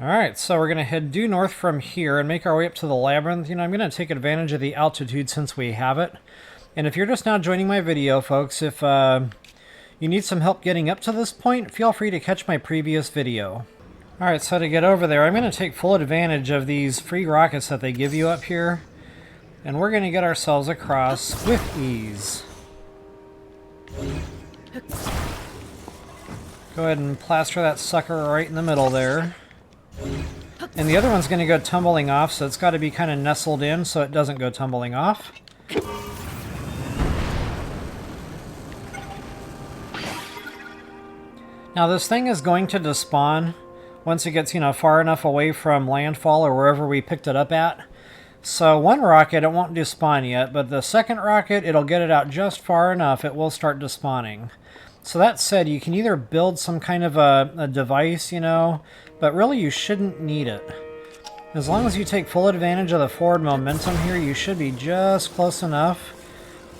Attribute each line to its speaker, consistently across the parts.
Speaker 1: Alright, so we're going to head due north from here and make our way up to the labyrinth. You know, I'm going to take advantage of the altitude since we have it. And if you're just now joining my video, folks, if you need some help getting up to this point, feel free to catch my previous video. Alright, so to get over there, I'm going to take full advantage of these free rockets that they give you up here. And we're going to get ourselves across with ease. Go ahead and plaster that sucker right in the middle there. And the other one's going to go tumbling off, so it's got to be kind of nestled in so it doesn't go tumbling off. Now this thing is going to despawn once it gets, far enough away from landfall or wherever we picked it up at. So one rocket, it won't despawn yet, but the second rocket, it'll get it out just far enough, it will start despawning. So that said, you can either build some kind of a device, but really you shouldn't need it. As long as you take full advantage of the forward momentum here, you should be just close enough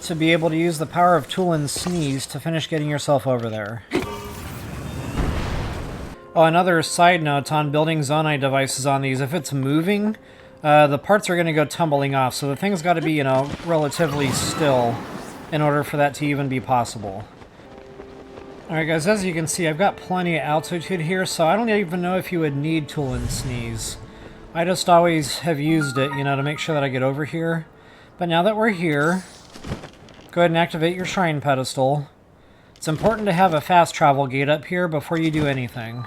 Speaker 1: to be able to use the power of Tool and Sneeze to finish getting yourself over there. Oh, another side note on building Zonai devices on these, if it's moving, the parts are going to go tumbling off, so the thing's got to be, relatively still in order for that to even be possible. Alright guys, as you can see, I've got plenty of altitude here, so I don't even know if you would need Tool and Sneeze. I just always have used it, to make sure that I get over here. But now that we're here, go ahead and activate your shrine pedestal. It's important to have a fast travel gate up here before you do anything.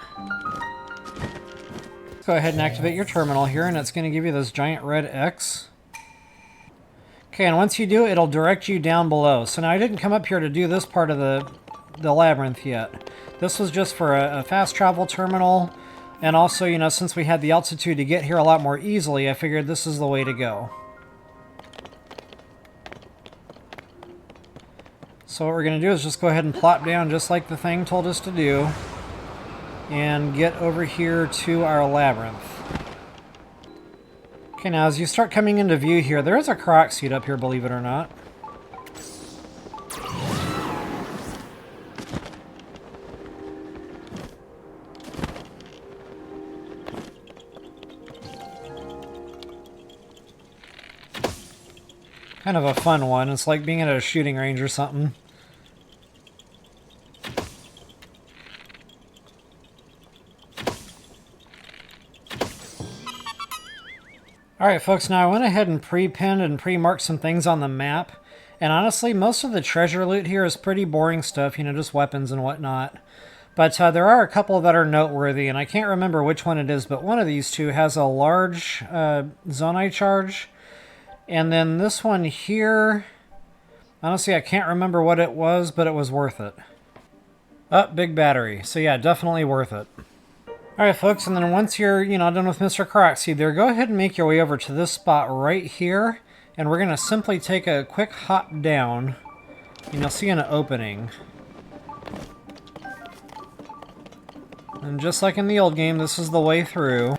Speaker 1: Go ahead and activate your terminal here, and it's going to give you this giant red X. Okay, and once you do, it'll direct you down below. So now I didn't come up here to do this part of the labyrinth yet. This was just for a fast travel terminal, and also, since we had the altitude to get here a lot more easily, I figured this is the way to go. So what we're going to do is just go ahead and plop down just like the thing told us to do, and get over here to our labyrinth. Okay, now as you start coming into view here, there is a korok seed up here, believe it or not. Kind of a fun one. It's like being at a shooting range or something. Alright folks, now I went ahead and pre-pinned and pre-marked some things on the map. And honestly, most of the treasure loot here is pretty boring stuff, just weapons and whatnot. But there are a couple that are noteworthy, and I can't remember which one it is, but one of these two has a large Zonai charge. And then this one here, honestly, I can't remember what it was, but it was worth it. Oh, big battery. So yeah, definitely worth it. Alright, folks, and then once you're, done with Mr. Korok Seed there, go ahead and make your way over to this spot right here. And we're going to simply take a quick hop down, and you'll see an opening. And just like in the old game, this is the way through.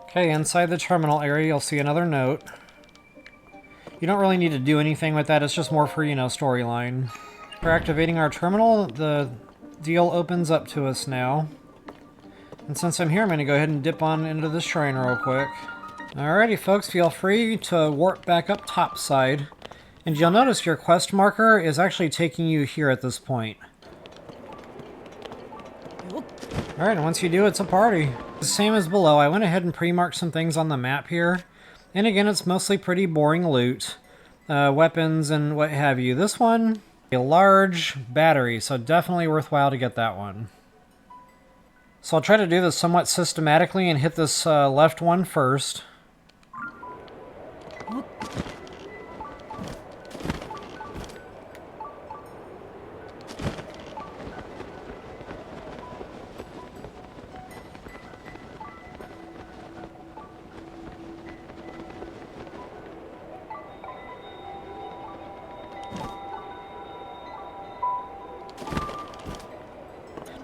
Speaker 1: Okay, inside the terminal area, you'll see another note. You don't really need to do anything with that, it's just more for, storyline. For activating our terminal, the deal opens up to us now. And since I'm here, I'm going to go ahead and dip on into the shrine real quick. Alrighty, folks, feel free to warp back up topside. And you'll notice your quest marker is actually taking you here at this point. Alright, and once you do, it's a party. The same as below, I went ahead and pre-marked some things on the map here. And again, it's mostly pretty boring loot. Weapons and what have you. This one, a large battery, so definitely worthwhile to get that one. So I'll try to do this somewhat systematically and hit this left one first.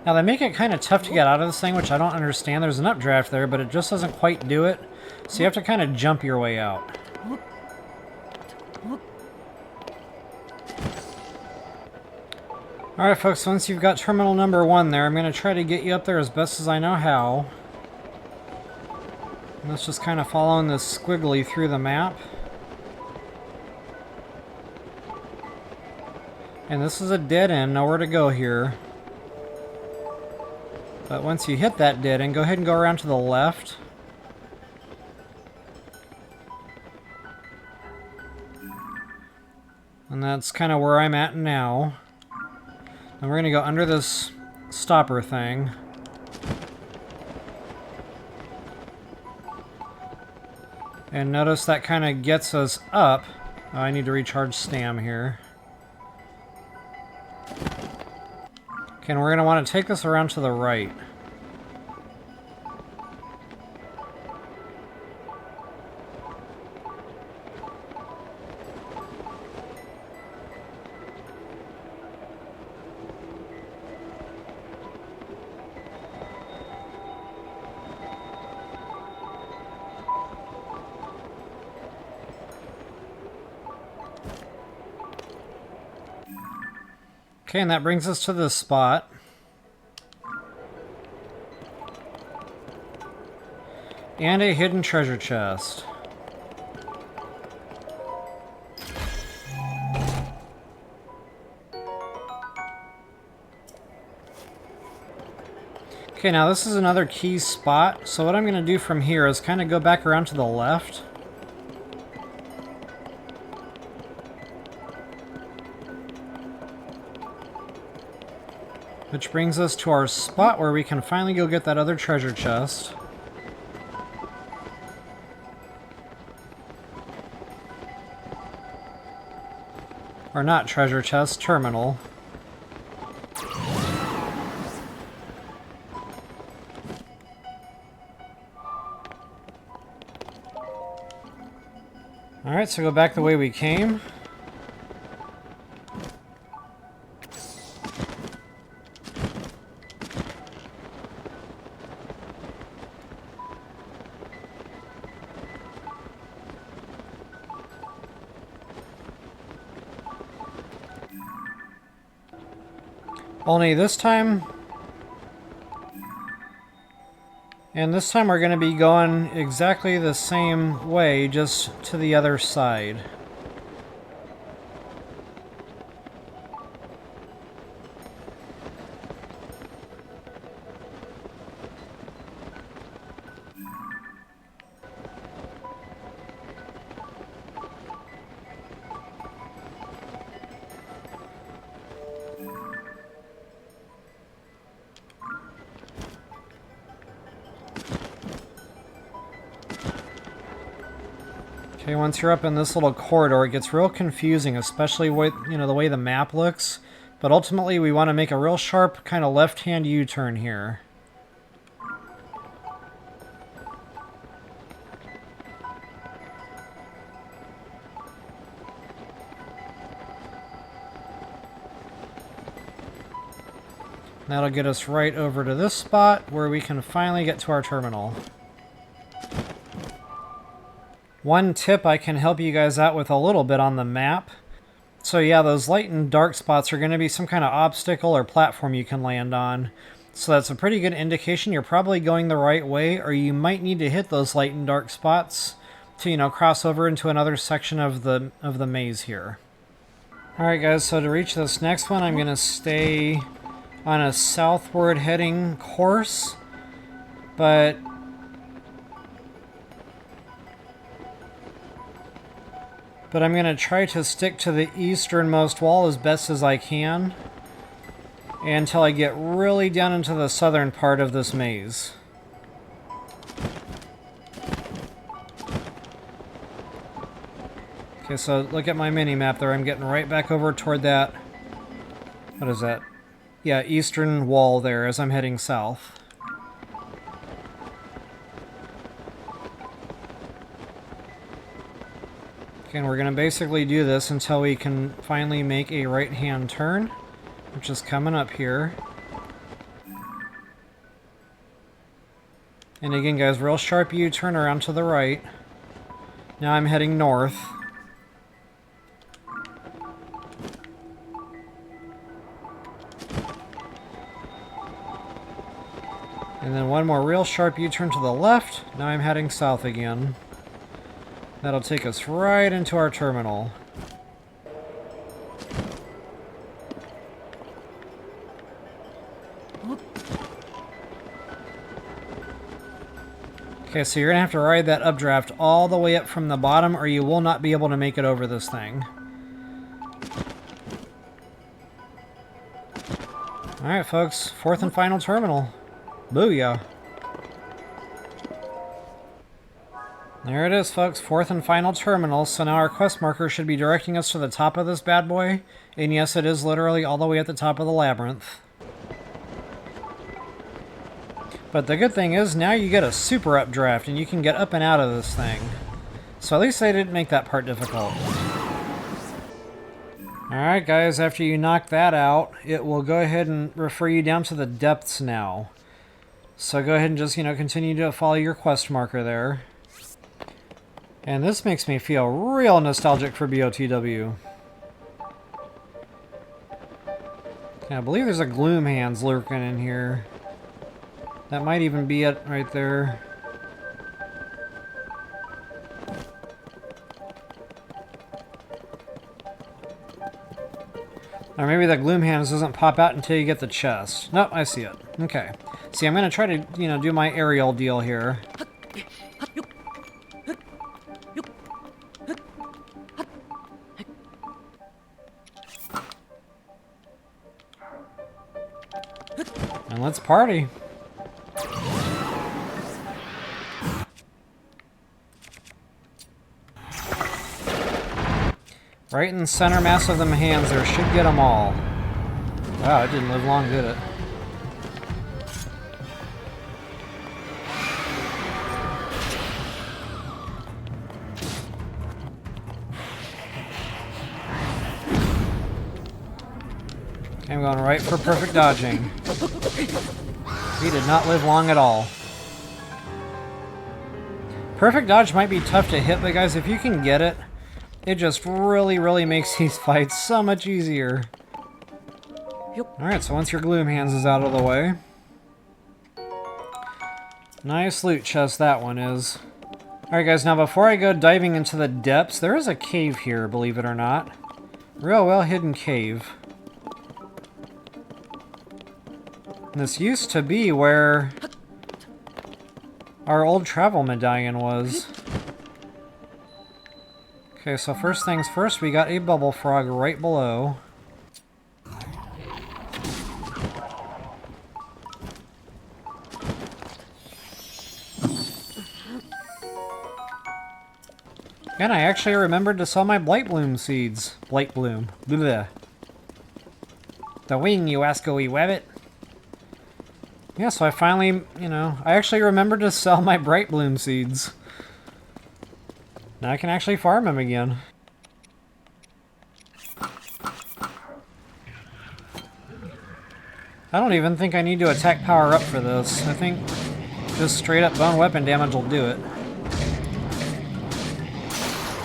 Speaker 1: Now, they make it kind of tough to get out of this thing, which I don't understand. There's an updraft there, but it just doesn't quite do it. So you have to kind of jump your way out. Alright, folks, once you've got terminal number 1 there, I'm going to try to get you up there as best as I know how. And let's just kind of following this squiggly through the map. And this is a dead end, nowhere to go here. But once you hit that dead end, go ahead and go around to the left. And that's kind of where I'm at now. And we're going to go under this stopper thing. And notice that kind of gets us up. Oh, I need to recharge stam here. Okay, and we're going to want to take this around to the right. Okay, and that brings us to this spot. And a hidden treasure chest. Okay, now this is another key spot. So what I'm going to do from here is kind of go back around to the left. Which brings us to our spot where we can finally go get that other treasure chest. Or not treasure chest, terminal. Alright, so go back the way we came. Only this time, and this time we're going to be going exactly the same way, just to the other side. Okay, once you're up in this little corridor, it gets real confusing, especially with, the way the map looks. But ultimately, we want to make a real sharp kind of left-hand U-turn here. That'll get us right over to this spot where we can finally get to our terminal. One tip I can help you guys out with a little bit on the map. So yeah, those light and dark spots are going to be some kind of obstacle or platform you can land on. So that's a pretty good indication you're probably going the right way, or you might need to hit those light and dark spots to, cross over into another section of the maze here. Alright guys, so to reach this next one, I'm going to stay on a southward heading course, but I'm going to try to stick to the easternmost wall as best as I can until I get really down into the southern part of this maze. Okay, so look at my mini-map there. I'm getting right back over toward that... What is that? Yeah, eastern wall there as I'm heading south. And we're going to basically do this until we can finally make a right-hand turn, which is coming up here. And again, guys, real sharp U-turn around to the right. Now I'm heading north. And then one more real sharp U-turn to the left. Now I'm heading south again. That'll take us right into our terminal. Okay, so you're going to have to ride that updraft all the way up from the bottom or you will not be able to make it over this thing. Alright, folks. Fourth and final terminal. Booyah. There it is, folks. Fourth and final terminal. So now our quest marker should be directing us to the top of this bad boy. And yes, it is literally all the way at the top of the labyrinth. But the good thing is, now you get a super updraft, and you can get up and out of this thing. So at least they didn't make that part difficult. Alright guys, after you knock that out, it will go ahead and refer you down to the depths now. So go ahead and just, continue to follow your quest marker there. And this makes me feel real nostalgic for BOTW. I believe there's a Gloom Hands lurking in here. That might even be it right there. Or maybe the Gloom Hands doesn't pop out until you get the chest. Nope, I see it. Okay. See, I'm going to try to, do my aerial deal here. And let's party. Right in the center mass of them hands there should get them all. Wow, it didn't live long, did it? I'm going right for perfect dodging. He did not live long at all. Perfect dodge might be tough to hit, but guys, if you can get it, it just really, really makes these fights so much easier. Alright, so once your Gloom Hands is out of the way. Nice loot chest that one is. Alright guys, now before I go diving into the depths, there is a cave here, believe it or not. Real well hidden cave. And this used to be where our old travel medallion was. Okay, so first things first, we got a bubble frog right below. And I actually remembered to sell my Blight Bloom seeds. Blight Bloom. Blech. The wing, you asco-y webbit. Yeah, so I finally, I actually remembered to sell my Bright Bloom seeds. Now I can actually farm them again. I don't even think I need to attack power up for this. I think just straight up bone weapon damage will do it.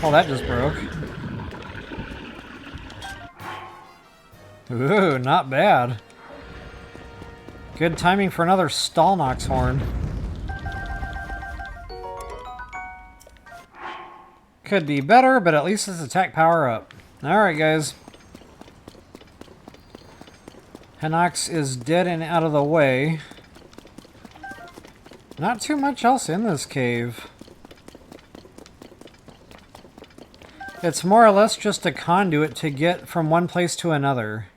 Speaker 1: Oh, that just broke. Ooh, not bad. Good timing for another Stalnox horn. Could be better, but at least it's attack power up. Alright, guys. Hinox is dead and out of the way. Not too much else in this cave. It's more or less just a conduit to get from one place to another.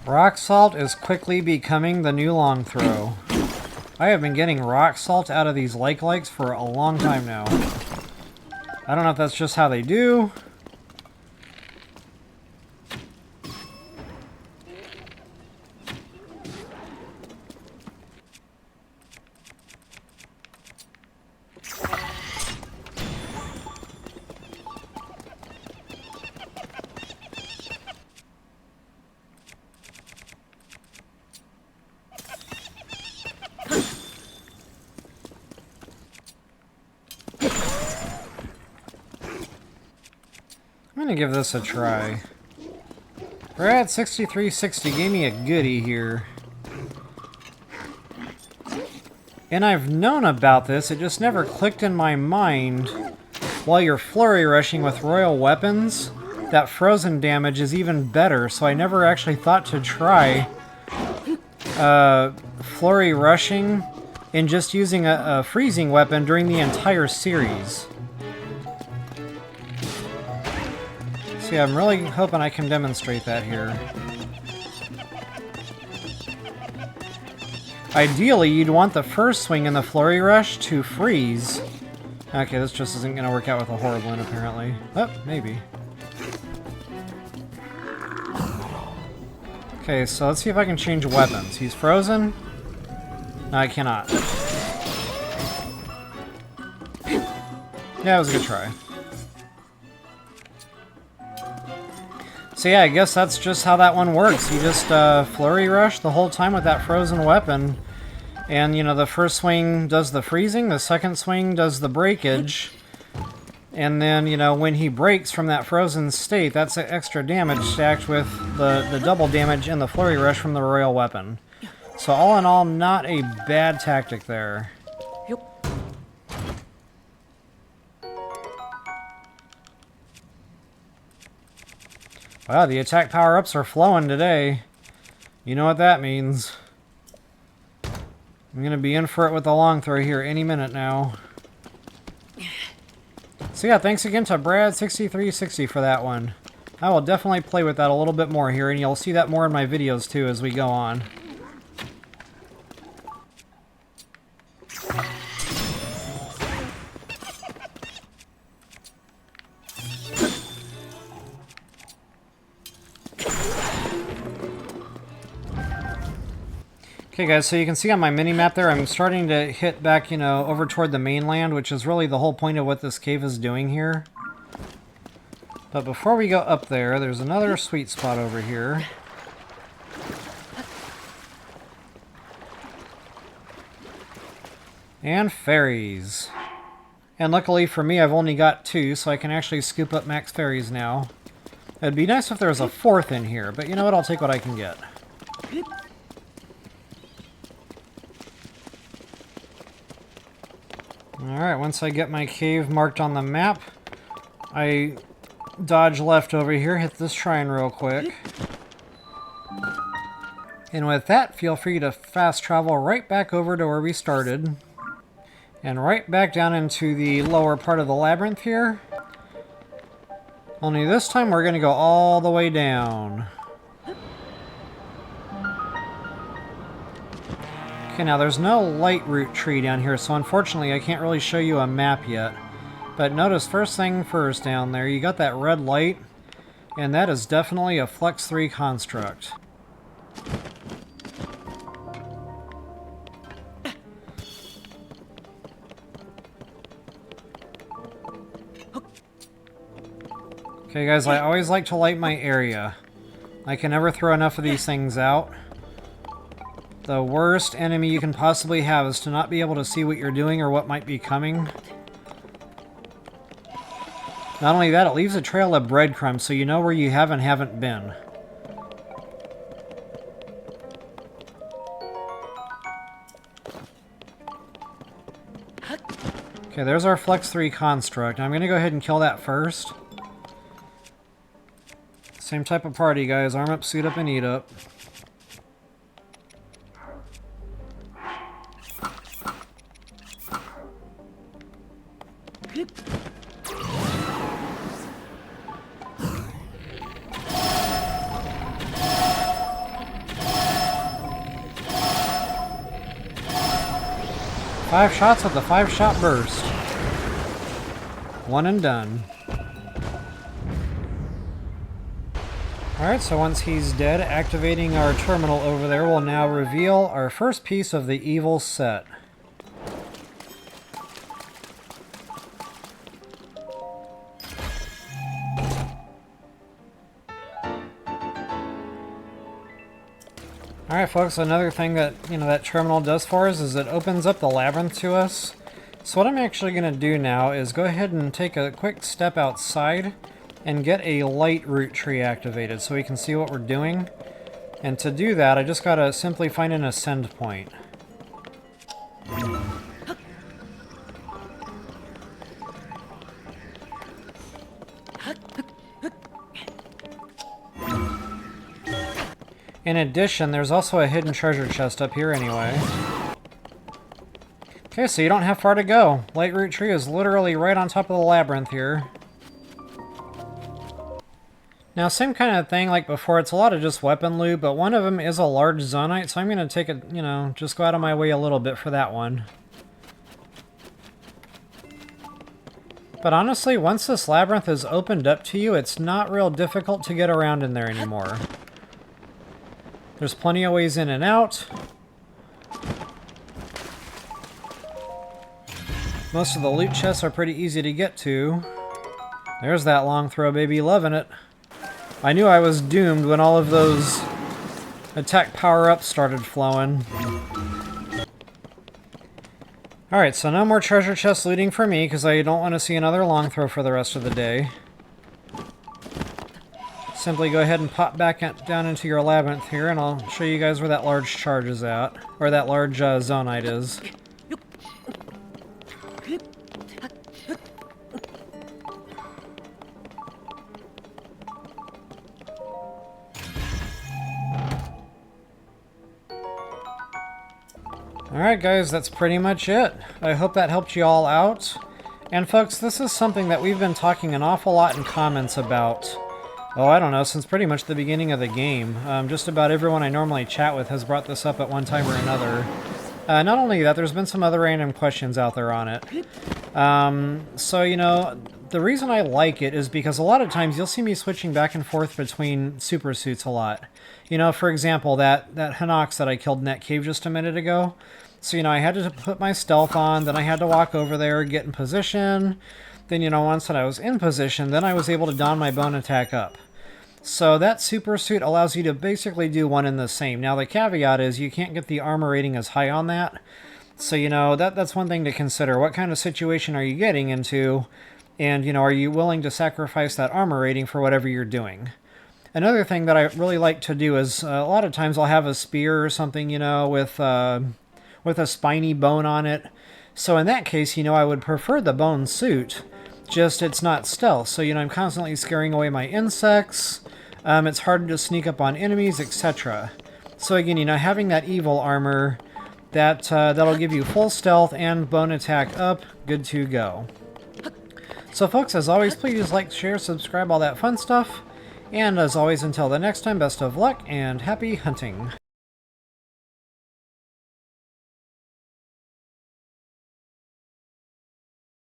Speaker 1: Rock salt is quickly becoming the new long throw. I have been getting rock salt out of these like-likes for a long time now. I don't know if that's just how they do, I'm gonna give this a try. Brad 6360 gave me a goodie here. And I've known about this, it just never clicked in my mind. While you're flurry rushing with royal weapons, that frozen damage is even better, so I never actually thought to try flurry rushing and just using a freezing weapon during the entire series. See, I'm really hoping I can demonstrate that here. Ideally, you'd want the first swing in the flurry rush to freeze. Okay, this just isn't going to work out with a Horriblin, apparently. Oh, maybe. Okay, so let's see if I can change weapons. He's frozen? No, I cannot. Yeah, it was a good try. So yeah, I guess that's just how that one works. You just flurry rush the whole time with that frozen weapon. And, you know, the first swing does the freezing, the second swing does the breakage. And then, you know, when he breaks from that frozen state, that's extra damage stacked with the double damage in the flurry rush from the royal weapon. So all in all, not a bad tactic there. Wow, the attack power-ups are flowing today. You know what that means. I'm going to be in for it with the long throw here any minute now. So yeah, thanks again to Brad6360 for that one. I will definitely play with that a little bit more here, and you'll see that more in my videos too as we go on. Okay guys, so you can see on my mini-map there, I'm starting to hit back, you know, over toward the mainland, which is really the whole point of what this cave is doing here. But before we go up there, there's another sweet spot over here. And fairies. And luckily for me, I've only got 2, so I can actually scoop up max fairies now. It'd be nice if there was a 4th in here, but you know what, I'll take what I can get. Alright, once I get my cave marked on the map, I dodge left over here, hit this shrine real quick. And with that, feel free to fast travel right back over to where we started. And right back down into the lower part of the labyrinth here. Only this time we're going to go all the way down. Okay, now there's no light root tree down here, so unfortunately I can't really show you a map yet. But notice, first thing first down there, you got that red light, and that is definitely a Flex 3 construct. Okay guys, I always like to light my area. I can never throw enough of these things out. The worst enemy you can possibly have is to not be able to see what you're doing or what might be coming. Not only that, it leaves a trail of breadcrumbs so you know where you have and haven't been. Okay, there's our Flex 3 construct. I'm going to go ahead and kill that first. Same type of party, guys. Arm up, suit up, and eat up. Five shots with the 5-shot burst. One and done. Alright, so once he's dead, activating our terminal over there will now reveal our first piece of the evil set. Alright folks, another thing that, that terminal does for us is it opens up the labyrinth to us. So what I'm actually going to do now is go ahead and take a quick step outside and get a light root tree activated so we can see what we're doing. And to do that, I just gotta simply find an ascend point. In addition, there's also a hidden treasure chest up here anyway. Okay, so you don't have far to go. Light root tree is literally right on top of the labyrinth here. Now, same kind of thing like before, it's a lot of just weapon loot, but one of them is a large zonite, so I'm going to take it, you know, just go out of my way a little bit for that one. But honestly, once this labyrinth is opened up to you, it's not real difficult to get around in there anymore. There's plenty of ways in and out. Most of the loot chests are pretty easy to get to. There's that long throw, baby. Loving it. I knew I was doomed when all of those attack power-ups started flowing. Alright, so no more treasure chest looting for me, because I don't want to see another long throw for the rest of the day. Simply go ahead and pop back down into your labyrinth here, and I'll show you guys where that large charge is at. Or that large zonite is. Alright guys, that's pretty much it. I hope that helped you all out. And folks, this is something that we've been talking an awful lot in comments about. Oh, I don't know, since pretty much the beginning of the game. Just about everyone I normally chat with has brought this up at one time or another. Not only that, there's been some other random questions out there on it. So, you know, the reason I like it is because a lot of times you'll see me switching back and forth between super suits a lot. You know, for example, that Hinox that I killed in that cave just a minute ago. So, you know, I had to put my stealth on, then I had to walk over there, get in position. Then, you know, once that I was in position, then I was able to don my bone attack up. So that super suit allows you to basically do one and the same. Now, the caveat is you can't get the armor rating as high on that. So, you know, that's one thing to consider. What kind of situation are you getting into? And, you know, are you willing to sacrifice that armor rating for whatever you're doing? Another thing that I really like to do is a lot of times I'll have a spear or something, you know, with a spiny bone on it. So in that case, you know, I would prefer the bone suit, just it's not stealth. So, you know, I'm constantly scaring away my insects. It's harder to sneak up on enemies, etc. So again, you know, having that evil armor, that'll give you full stealth and bone attack up, good to go. So folks, as always, please like, share, subscribe, all that fun stuff. And as always, until the next time, best of luck and happy hunting.